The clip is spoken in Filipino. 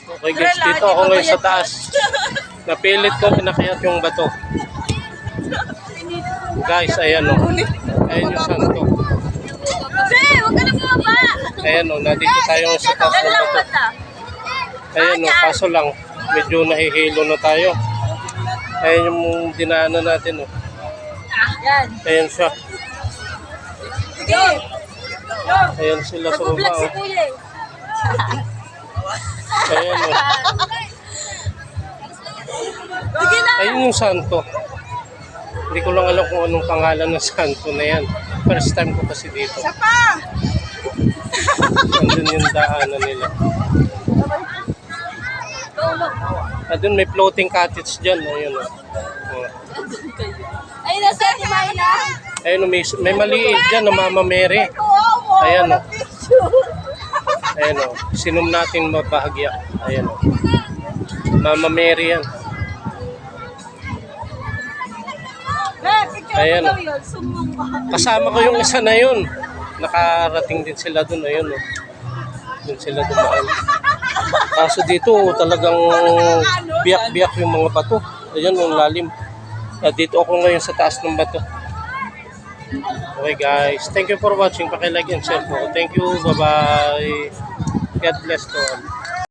Okay guys, dito ako ngayon sa taas. Napilit ko pinakyat yung bato. Guys, ayan o. Ayan yung santo. Huwag ka na bumaba! Ayan o, nandito tayo sa taas ng bato. Ayan o, kaso lang, medyo nahihilo na tayo. Ayan yung dinaanan natin o. Ayan siya. Sige! Ayan sila sa baba Nag-vlog si o. Kuya eh. Ayan o. Sige na! Ayun yung santo. Hindi ko lang alam kung anong pangalan ng santo na yan. First time ko kasi dito. Isa pa! Andun yung daanan nila. Doon may floating cottage dyan. Ayun o. Ay, nasa ni Mayla? Ayun o, may maliit dyan na Mama Mary. Ayan o. Ayan o. Sinom natin mabahagya. Ayan o. Mama Mary yan. Ayan o. Kasama ko yung isa na yun. Nakarating din sila dun. Ayun o. Dun sila dumaan. Kaso dito talagang biyak-biyak yung mga bato. Ayan o, lalim. Dito ako ngayon sa taas ng bato. Okay guys, thank you for watching. Paki-like and share po. Thank you, bye-bye. God bless to all.